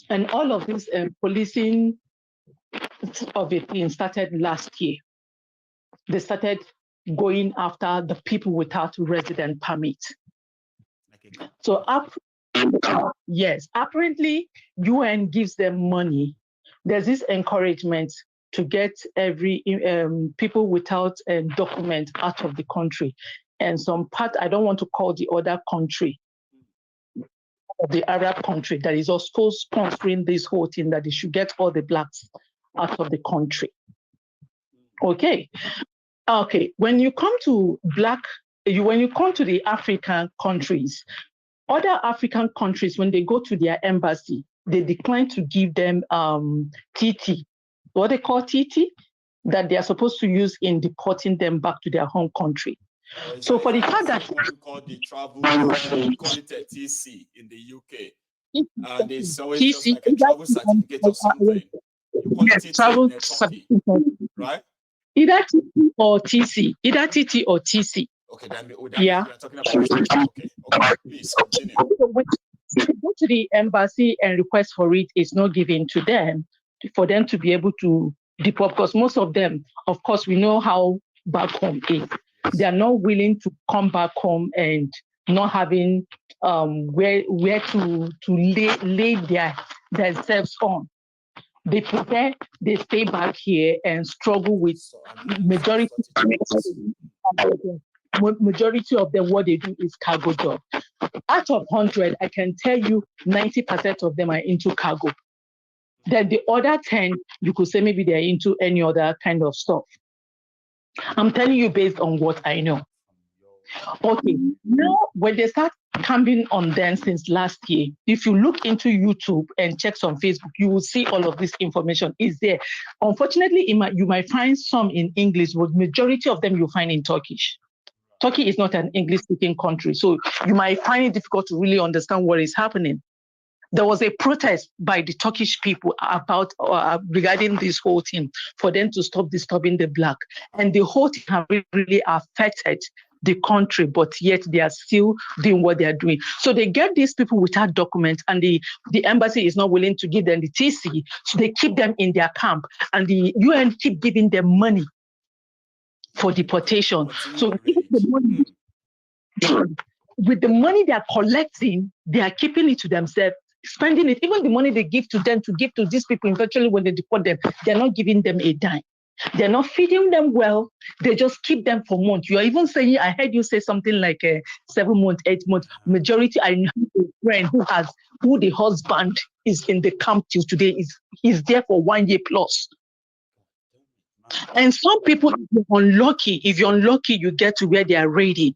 And all of this policing of a thing started last year. They started going after the people without resident permit. So yes, apparently UN gives them money. There's this encouragement to get every people without a document out of the country. And some part, I don't want to call the other country, of the Arab country that is also sponsoring this whole thing, that they should get all the blacks out of the country. Okay. When you come to when you come to the African countries, other African countries, when they go to their embassy, they decline to give them TT, what they call TT, that they are supposed to use in deporting them back to their home country. So for the fact that what we call the travel, we call it a TC in the UK, and it's always TC, just like a travel certificate or something. You call it TT travel certificate, right? Either TT or TC, either TT or TC. Okay, that yeah. We're talking about okay, please continue. When you go to the embassy and request for it, it's not given to them for them to be able to deport, because most of them, of course, we know how back home is. They are not willing to come back home and not having where to lay themselves on. They prefer they stay back here and struggle with majority of them. What they do is cargo job. Out of 100, I can tell you 90% of them are into cargo. Then the other 10, you could say maybe they're into any other kind of stuff. I'm telling you based on what I know. Okay, now when they start camping on them since last year, if you look into YouTube and check on Facebook, you will see all of this information is there. Unfortunately, you might find some in English, but majority of them you'll find in Turkish. Turkey is not an English-speaking country, so you might find it difficult to really understand what is happening. There was a protest by the Turkish people about regarding this whole thing for them to stop disturbing the black, and the whole thing has really affected the country, but yet they are still doing what they are doing. So they get these people without documents, and the embassy is not willing to give them the TC, so they keep them in their camp, and the UN keep giving them money for deportation. So with the money they are collecting, they are keeping it to themselves, spending it. Even the money they give to them to give to these people, eventually when they deport them, they're not giving them a dime. They're not feeding them well. They just keep them for months. You are even saying, I heard you say something like 7 months, 8 months. Majority, I know a friend who the husband is in the camp till today, he's there for 1 year plus. And some people, if you're unlucky, you get to where they are raiding.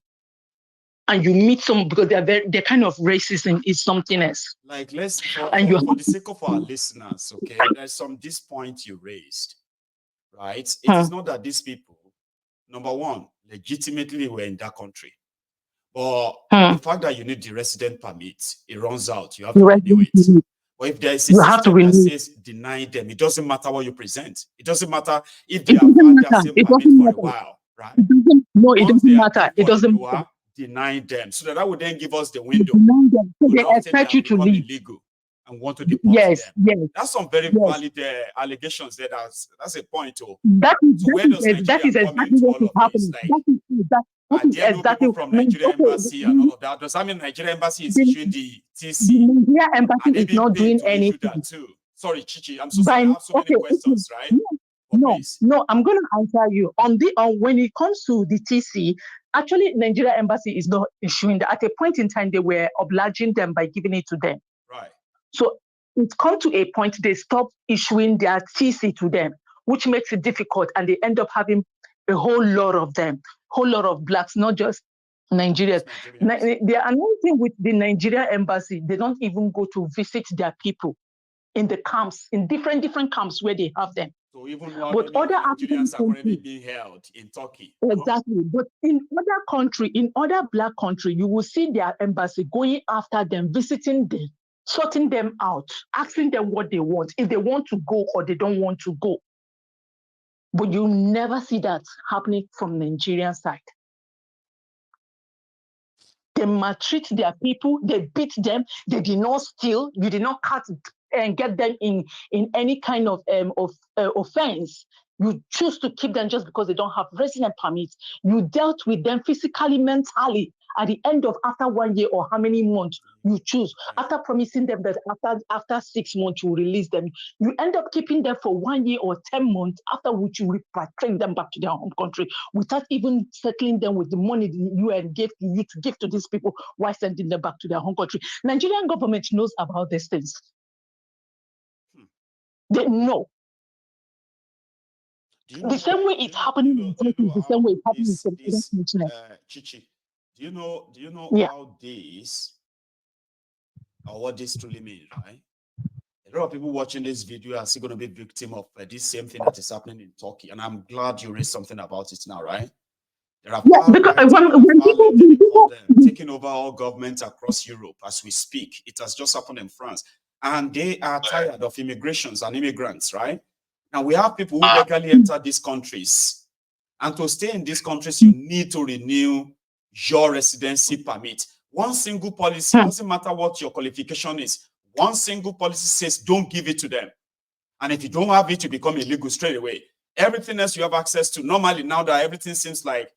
And you meet some, because they're kind of racism is something else. Like, for the sake of our listeners, okay, there's this point you raised, right? It is not that these people, number one, legitimately were in that country, but the fact that you need the resident permit, it runs out. You have to renew it. But if there is a system that says deny them, it doesn't matter what you present. It doesn't matter if they have had their same permit for a while, right? No, it doesn't matter. It doesn't matter. Deny them, so that would then give us the window. So they expect you to leave. Illegal and want to deport them. Yes. That's some very valid allegations there. That's a point. That is exactly what is happening. That is exactly from Nigeria embassy and all of that. Does that mean Nigeria embassy is issuing the TC? The Nigeria embassy is not doing anything. Sorry, Chichi, I'm so sorry. I have so many questions, right? No, I'm going to answer you on when it comes to the TC. Actually, Nigeria embassy is not issuing that. At a point in time, they were obliging them by giving it to them. Right. So it's come to a point they stop issuing their TC to them, which makes it difficult, and they end up having a whole lot of them, whole lot of blacks, not just Nigerians. The another thing with the Nigeria embassy, they don't even go to visit their people in the camps, in different camps where they have them. So even other Nigerians are currently being held in Turkey. Exactly. But in other black country, you will see their embassy going after them, visiting them, sorting them out, asking them what they want, if they want to go or they don't want to go. But you never see that happening from Nigerian side. They maltreat their people, they beat them, they did not steal, you did not cut get them in any kind of offense. You choose to keep them just because they don't have resident permits. You dealt with them physically, mentally. At the end of after 1 year or how many months you choose, after promising them that after 6 months you release them, you end up keeping them for 1 year or 10 months, after which you repatriate them back to their home country without even settling them with the money the UN gave you to give to these people while sending them back to their home country. Nigerian government knows about these things. They know. The same way it's happening in Turkey, the same way it's happening in some other countries. Chichi, do you know how this, or what this truly means, right? A lot of people watching this video are still going to be victim of this same thing that is happening in Turkey, and I'm glad you raised something about it now, right? There are because when people taking over all governments across Europe as we speak. It has just happened in France, and they are tired of immigrations and immigrants, right? Now we have people who legally enter these countries, and to stay in these countries, you need to renew your residency permit. One single policy, doesn't matter what your qualification is, one single policy says don't give it to them. And if you don't have it, you become illegal straight away. Everything else you have access to. Normally, now that everything seems like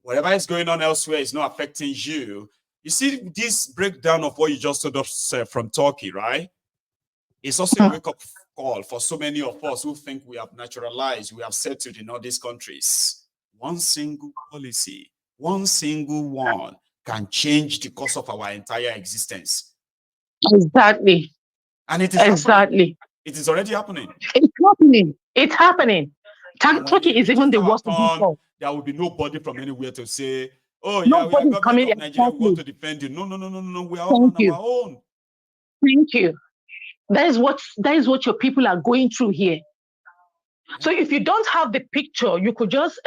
whatever is going on elsewhere is not affecting you. You see this breakdown of what you just told us from Turkey, right? It's also a wake-up call for so many of us who think we have naturalized, we have settled in all these countries. One single policy, one single one can change the course of our entire existence. Exactly. And it is happening. It is already happening. It's happening. It's happening. Turkey is even the worst. There will be nobody from anywhere to say, oh, yeah, we are government of Nigeria, we want to defend you. No. We are all on our own. Thank you. That is what your people are going through here. Yeah. So if you don't have the picture, you could just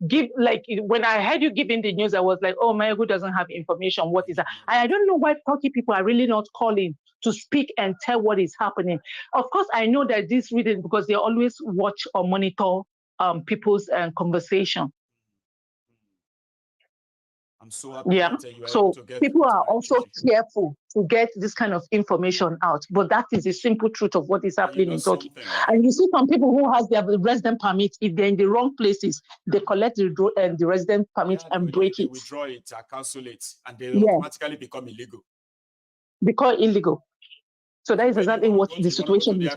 give, like, when I heard you giving the news, I was like, oh, my, who doesn't have information? What is that? I don't know why Turkey people are really not calling to speak and tell what is happening. Of course, I know that this reason because they always watch or monitor people's conversation. I'm so happy that you are so able to get people are also careful to get this kind of information out, but that is the simple truth of what is happening in Turkey. Right? And you see some people who has their resident permit, if they're in the wrong places, they collect the resident permit and break it. They withdraw it, cancel it, and they automatically become illegal. Become illegal. So that is exactly what the situation is.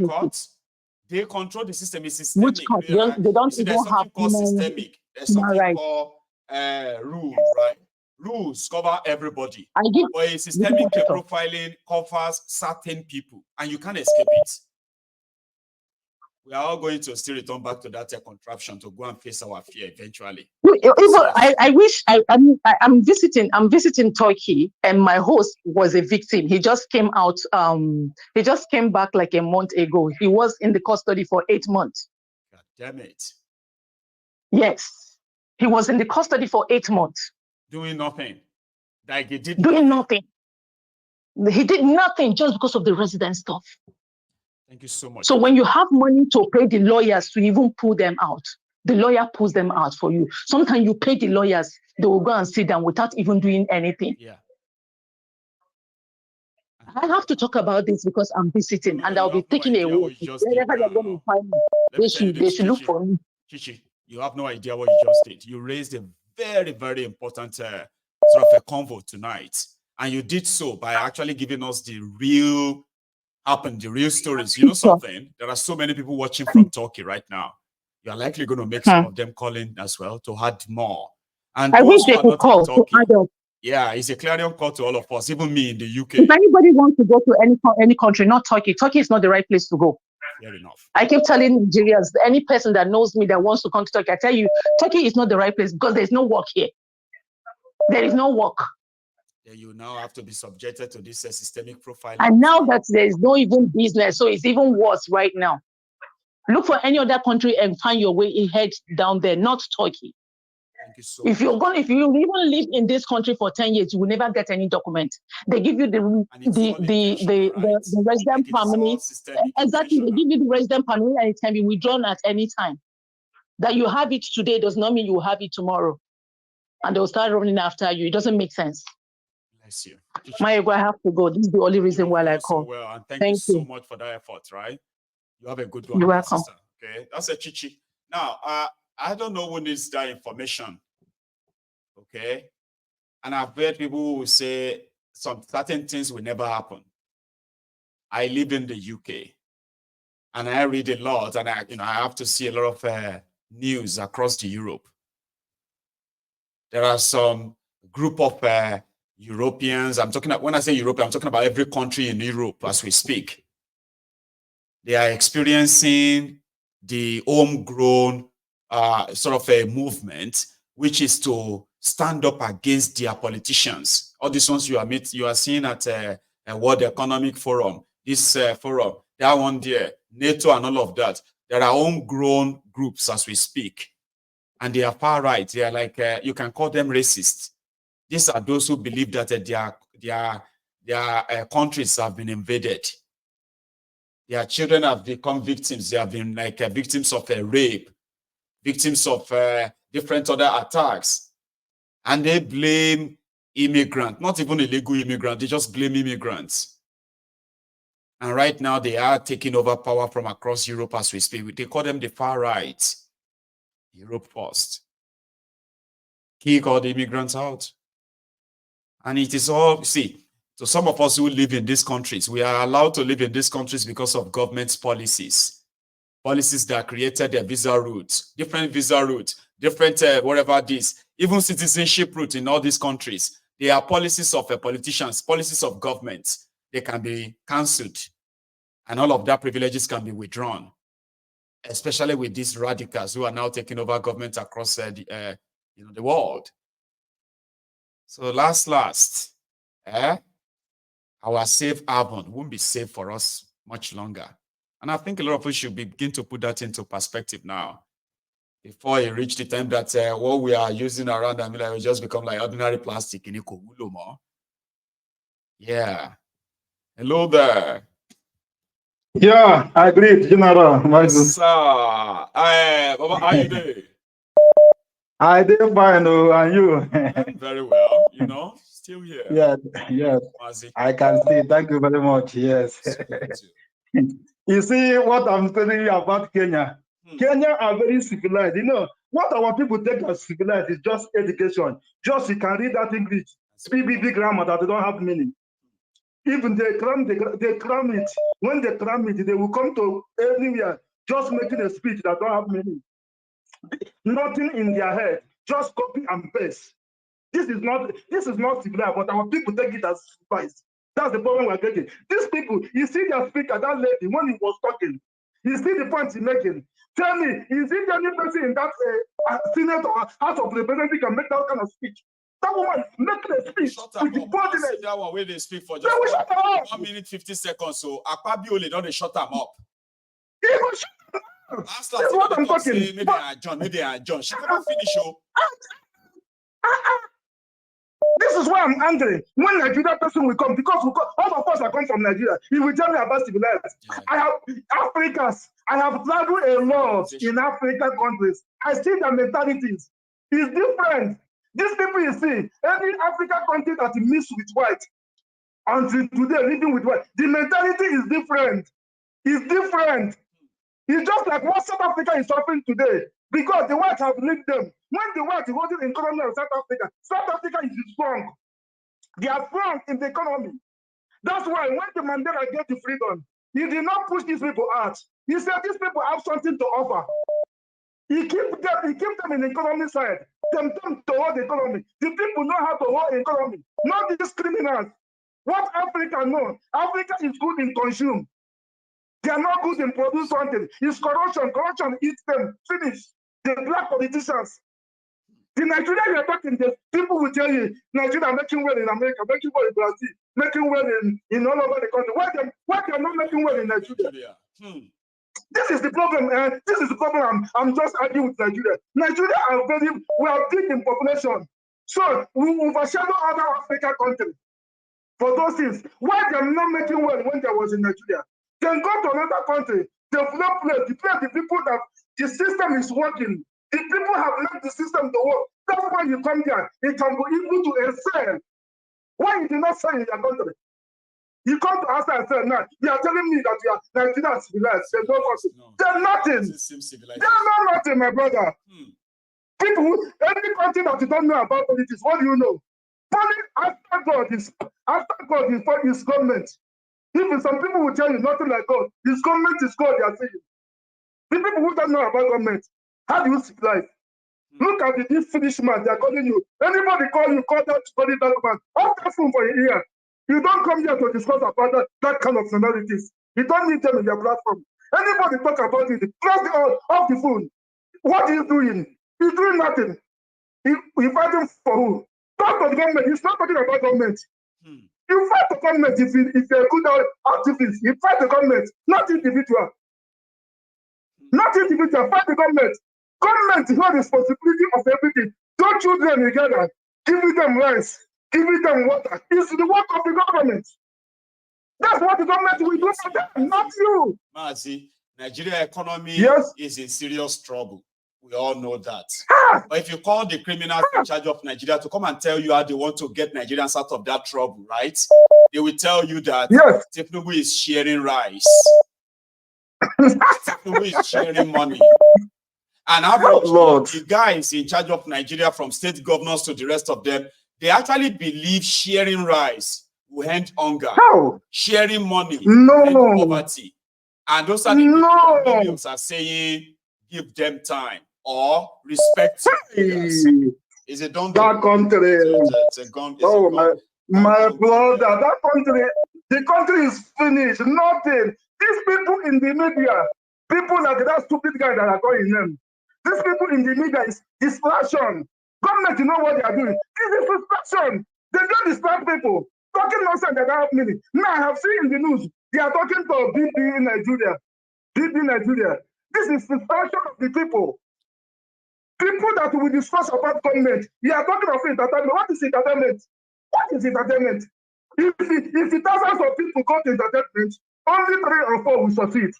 They control the system. It's systemic. They don't see, there's something called systemic. There's something called rules, right? Rules cover everybody. But a systemic profiling covers certain people, and you can't escape it. We are all going to still return back to that contraption to go and face our fear eventually. I'm visiting Turkey, and my host was a victim. He just came out. He just came back like a month ago. He was in the custody for 8 months. God damn it! Yes, he was in the custody for 8 months. Doing nothing. Like he did nothing. He did nothing just because of the resident stuff. Thank you so much. So when you have money to pay the lawyers to even pull them out, the lawyer pulls them out for you. Sometimes you pay the lawyers, they will go and sit down without even doing anything. Yeah. I have to talk about this because I'm visiting and I'll be taking a walk. Wherever they're going to find me, they should look for me. Chichi, you have no idea what you just did. You raised a very, very important sort of a convo tonight. And you did so by actually giving us the real stories. You know something? There are so many people watching from Turkey right now. You're likely going to make some of them call in as well to add more. And I wish they could call to add up. Yeah, it's a clarion call to all of us, even me in the UK. If anybody wants to go to any country, not Turkey, Turkey is not the right place to go. Fair enough. I keep telling Nigerians, any person that knows me that wants to come to Turkey, I tell you, Turkey is not the right place because there's no work here. There is no work. Then you now have to be subjected to this systemic profiling. And now that there is no even business, so it's even worse right now. Look for any other country and find your way ahead down there, not Turkey. Thank you so much. If you even live in this country for 10 years, you will never get any document. They give you the resident permit. Exactly, they give you the resident permit and it can be withdrawn at any time. That you have it today does not mean you will have it tomorrow. And they'll start running after you. It doesn't make sense. Bless you. Mayego, I have to go. This is the only reason why I call. So well, and thank you so much for that effort, right? You have a good one. You're welcome. Sister. Okay, that's a chichi. Now, I don't know who needs that information. Okay, and I've heard people who say some certain things will never happen. I live in the UK, and I read a lot, and I have to see a lot of news across the Europe. There are some group of Europeans. I'm talking about, when I say Europe, I'm talking about every country in Europe as we speak. They are experiencing the homegrown sort of a movement, which is to stand up against their politicians. All these ones you are seeing at a World Economic Forum, this forum, that one there, NATO and all of that. There are homegrown groups as we speak. And they are far right. They are like, you can call them racist. These are those who believe that their countries have been invaded. Their children have become victims. They have been like victims of rape, victims of different other attacks. And they blame immigrants, not even illegal immigrants. They just blame immigrants. And right now they are taking over power from across Europe as we speak. They call them the far right. Europe first. Kick all the immigrants out. And it is all, see, so some of us who live in these countries, we are allowed to live in these countries because of government's policies. Policies that created their visa routes, different visa routes, different whatever this, even citizenship route in all these countries. They are policies of politicians, policies of governments. They can be cancelled. And all of that privileges can be withdrawn. Especially with these radicals who are now taking over government across the world. So last, our safe haven won't be safe for us much longer. And I think a lot of us should begin to put that into perspective now. Before it reached the time that what we are using around, I mean, it will just become like ordinary plastic in Ikogulomo. Yeah. Hello there. Yeah, I agree, General. Yes, sir. Baba, how you doing? I did fine, and you? I'm very well, still here. Yeah, yes. I can see. Thank you very much. Yes. You see what I'm telling you about Kenya? Kenya are very civilized. What our people take as civilized is just education. Just you can read that English, big grammar that they don't have meaning. Even they cram it. When they cram it, they will come to anywhere just making a speech that don't have meaning. Nothing in their head, just copy and paste. This is not civilized, but our people take it as civilized. That's the problem we're getting. These people, you see their speaker, that lady, when he was talking, you see the point he's making. Tell me, is it any person in that Senate or House of Representatives can make that kind of speech? That woman making a speech with the boldness. That one where they speak for just 1 minute 50 seconds. So Akpabio don't shut them up. That's what I'm talking. Maybe I John. She cannot finish. This is why I'm angry. When Nigerian person will come, because all of us are come from Nigeria, he will tell me about civilized. Yeah. I have traveled a lot in African countries. I see their mentalities. It's different. These people you see, every African country that mix with white, until today, living with white, the mentality is different. It's different. It's just like what South Africa is suffering today, because the whites have linked them. When the whites are holding the economy of South Africa is strong. They are strong in the economy. That's why when the Mandela get the freedom, he did not push these people out. He said these people have something to offer. He kept them in the economy side, them to hold the economy. The people know how to hold the economy, not these criminals. What Africa knows, Africa is good in consume. They are not good in produce something. It's corruption. Corruption eats them. Finish. The black politicians. The Nigeria you're talking, the people will tell you Nigeria making well in America, making well in Brazil, making well in all over the country. Why they are not making well in Nigeria? This is the problem. This is the problem. I'm just arguing with Nigeria. Nigeria we are big in population, so we overshadow other African countries for those things. Why they are not making well when they was in Nigeria? Then go to another country, develop place, the people that the system is working. The people have left the system to work. That's why you come here. It can be able to excel. Why you did not say in your country? You come to us and say, now, you are telling me that you are Nigerians civilized. There's no country. There's nothing. There's nothing, my brother. People, any country that you don't know about politics, what do you know? After God is government. Even some people will tell you nothing like God. His government is God, they are saying. The people who don't know about government, how do you civilize? Look at this Finnish man, they are calling you. Anybody call you, call that man. After phone for your ear. You don't come here to discuss about that kind of minorities. You don't need them in your platform. Anybody talk about it, press off the phone. What is he doing? He's doing nothing. He's fighting for who? Talk to the government. He's not talking about government. You fight the government if you're a good activist. You fight the government, not individual. Not individual, fight the government. Government has responsibility of everything. Don't you them together, giving them rice, giving them water. It's the work of the government. That's what the government will do for them, not you. Mazi, Nigeria economy is in serious trouble. We all know that. But if you call the criminals in charge of Nigeria to come and tell you how they want to get Nigerians out of that trouble, right? They will tell you that Tinubu is sharing rice. Tinubu is sharing money. And the guys in charge of Nigeria, from state governors to the rest of them, they actually believe sharing rice will end hunger. Sharing money will end poverty. And those are the people that millions are saying, give them time or respect. Is it done? That country. My brother, that country, the country is finished. Nothing. These people in the media, people like that stupid guy that are calling them. These people in the media is distraction. Government, you know what they are doing. This is distraction. They don't distract people. Talking nonsense that have meaning. Now I have seen in the news, they are talking to BP in Nigeria. BP Nigeria. This is distraction of the people. People that will discuss about government. You are talking of entertainment. What is entertainment? What is entertainment? If thousands of people go to entertainment, only 3 or 4 will succeed.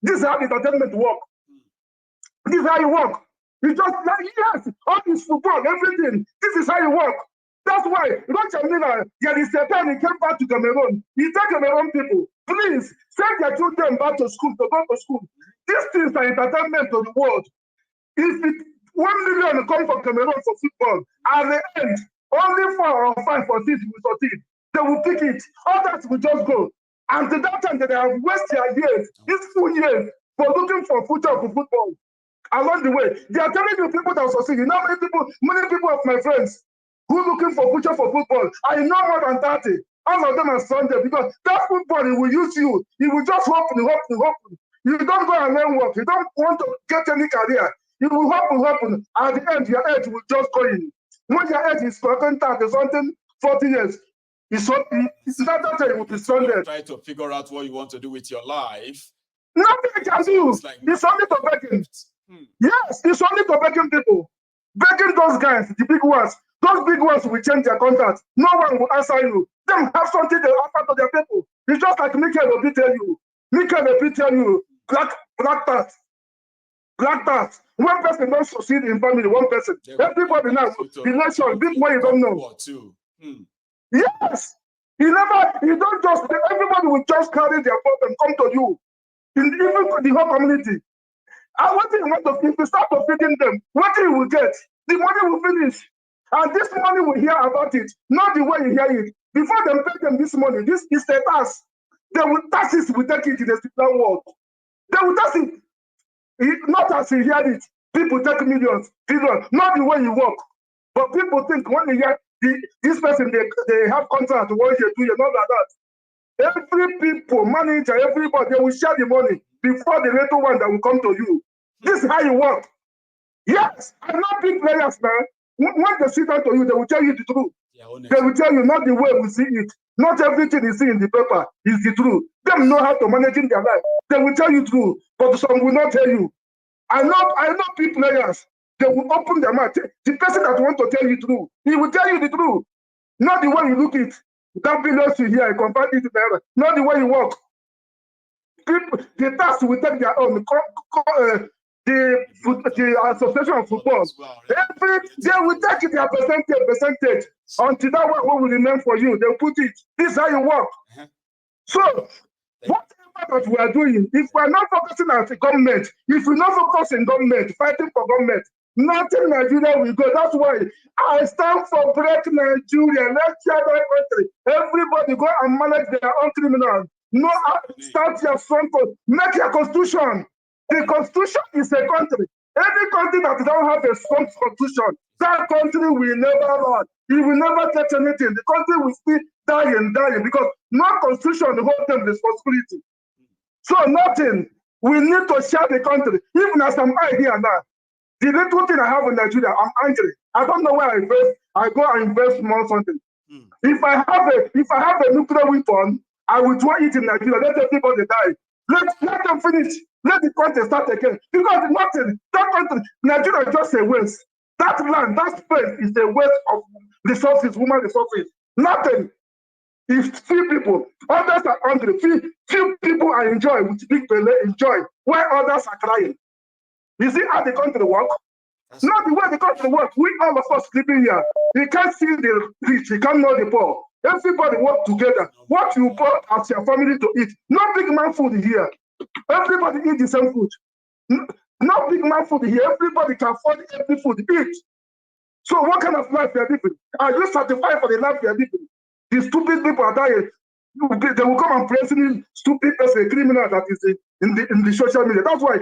This is how entertainment work. This is how you work. It's just like, yes, all this football, everything. This is how you work. That's why, there is a time he came back to Cameroon. He told Cameroon people, please, send your children back to school, to go to school. These things are entertainment to the world. If 1 million come from Cameroon for football, at the end, only 4 or 5 or 6 will succeed. They will pick it. Others will just go. And to that time, they have wasted their years, these 2 years, for looking for future for football. Along the way, they are telling you people that succeed. You know many people of my friends who are looking for future for football. I know more than 30. All of them are Sunday because that football, it will use you. It will just hope. You don't go and learn work. You don't want to get any career. It will happen. At the end, your age will just go in. When your age is 30 something, 40 years, it's not that it will be Sunday. Try to figure out what you want to do with your life. Nothing you can do. It's only to begging. Yes, it's only to begging people. Begging those guys, the big ones. Those big ones will change their contract. No one will answer you. They have something they offer to their people. It's just like Michael will tell you. Black tax. Black tax. One person don't succeed in family, one person. Everybody now, the nation, big boy you don't know. Yes. You don't just, everybody will just carry their problem, come to you. Even the whole community. And what you want to, if you start to feeding them, what you will get? The money will finish. And this money will hear about it, not the way you hear it. Before they pay them this money, this is a tax. They will tax it, we take it in the civil world. They will tax it. Not as you hear it. People take millions, not the way you work. But people think when they hear this person, they have contract, what they do, not like that. Every people, manager, everybody, they will share the money before the little one that will come to you. This is how you work. Yes, I'm not big players, man. When they sit down to you, they will tell you the truth. They will tell you not the way we see it. Not everything you see in the paper is the truth. They know how to manage in their life. They will tell you truth, but some will not tell you. I know big players. They will open their mouth. The person that wants to tell you the truth, he will tell you the truth. Not the way you look it. That belongs to here. I confide it to the not the way you walk. People, the tax will take their own. the Association of Football. They will take their percentage until that one will remain for you. They'll put it. This is how you work. So, whatever that we are doing, if we are not focusing as a government, if we not focus in government, fighting for government, nothing Nigeria will go. That's why I stand for break Nigeria. Let's share that country. Everybody go and manage their own criminals. No, start your front, make your constitution. The constitution is a country. Any country that don't have a strong constitution, that country will never run. It will never get anything. The country will still dying because no constitution holds them responsibility. So nothing. We need to share the country. Even as I'm here now, the little thing I have in Nigeria, I'm angry. I don't know where I invest. I go and invest more something. If I have a nuclear weapon, I will throw it in Nigeria. Let everybody die. Let them finish. Let the country start again. Because nothing, that country, Nigeria is just a waste. That land, that space is a waste of resources, human resources. Nothing. If few people, others are hungry, few people are enjoying with big belly, enjoy, while others are crying. You see how the country work? Not the way the country works. We all of us living here. You can't see the rich, you can't know the poor. Everybody work together. What you bought as your family to eat. No big man food here. Everybody eat the same food. No big man food here. Everybody can afford every food to eat. So what kind of life we are living? Are you satisfied for the life we are living? The stupid people are dying. They will come and praise me, stupid person, a criminal that is in the social media. That's why